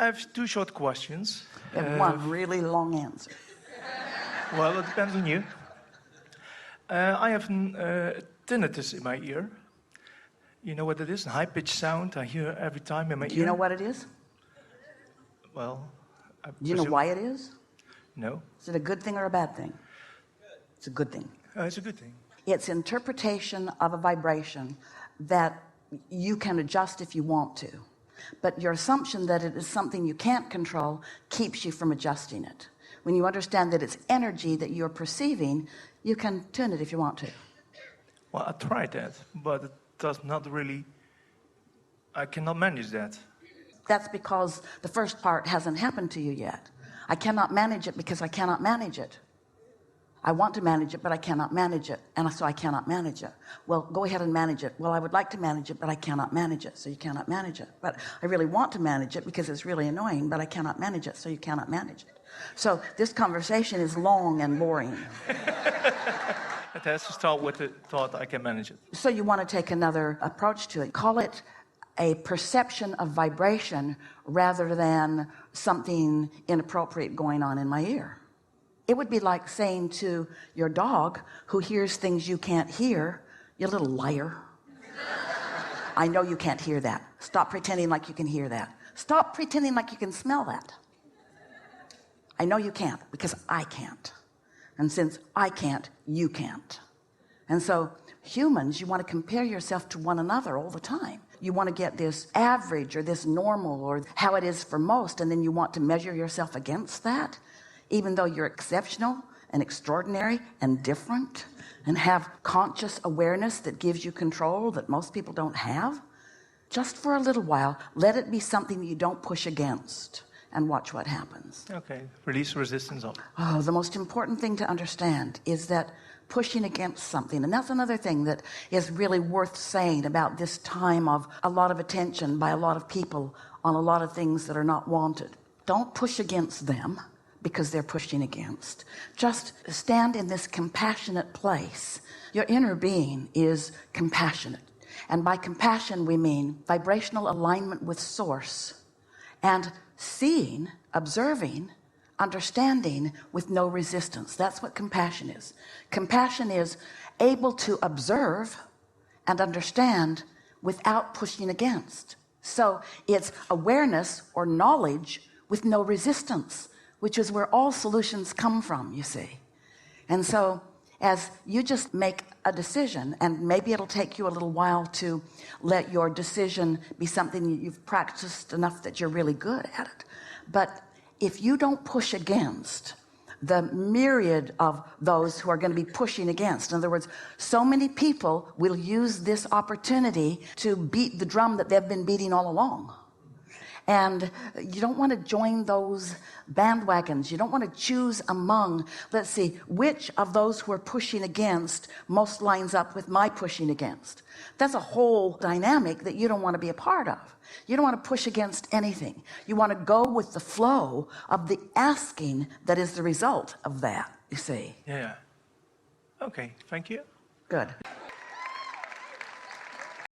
I have two short questions. And one really long answer. Well, it depends on you. I have tinnitus in my ear. You know what it is? A high-pitched sound I hear every time in my ear. Do you know what it is? Well, do you know why it is? No. Is it a good thing or a bad thing? It's a good thing. It's a good thing. It's interpretation of a vibration that you can adjust if you want to. But your assumption that it is something you can't control keeps you from adjusting it. When you understand that it's energy that you're perceiving, you can tune it if you want to. Well, I tried that, but it does not really, I cannot manage that. That's because the first part hasn't happened to you yet. I cannot manage it because I cannot manage it. I want to manage it, but I cannot manage it, and so I cannot manage it. Well, go ahead and manage it. Well, I would like to manage it, but I cannot manage it, so you cannot manage it. But I really want to manage it because it's really annoying, but I cannot manage it, so you cannot manage it. So this conversation is long and boring. It has to start with the thought I can manage it. So you want to take another approach to it. Call it a perception of vibration rather than something inappropriate going on in my ear. It would be like saying to your dog who hears things you can't hear, you little liar. I know you can't hear that. Stop pretending like you can hear that. Stop pretending like you can smell that. I know you can't because I can't. And since I can't, you can't. And so humans, you want to compare yourself to one another all the time. You want to get this average or this normal or how it is for most, and then you want to measure yourself against that, even though you're exceptional and extraordinary and different and have conscious awareness that gives you control that most people don't have. Just for a little while, let it be something that you don't push against and watch what happens. Okay, release resistance of it. Oh, the most important thing to understand is that pushing against something, and that's another thing that is really worth saying about this time of a lot of attention by a lot of people on a lot of things that are not wanted. Don't push against them because they're pushing against. Just stand in this compassionate place. Your inner being is compassionate, and by compassion we mean vibrational alignment with source and seeing, observing, understanding with no resistance. That's what compassion is. Compassion is able to observe and understand without pushing against. So it's awareness or knowledge with no resistance, which is where all solutions come from, you see. And so as you just make a decision, and maybe it'll take you a little while to let your decision be something you've practiced enough that you're really good at it. But if you don't push against the myriad of those who are going to be pushing against, in other words, so many people will use this opportunity to beat the drum that they've been beating all along. And you don't want to join those bandwagons. You don't want to choose among, let's see, which of those who are pushing against most lines up with my pushing against. That's a whole dynamic that you don't want to be a part of. You don't want to push against anything. You want to go with the flow of the asking that is the result of that, you see. Yeah. Okay, thank you. Good.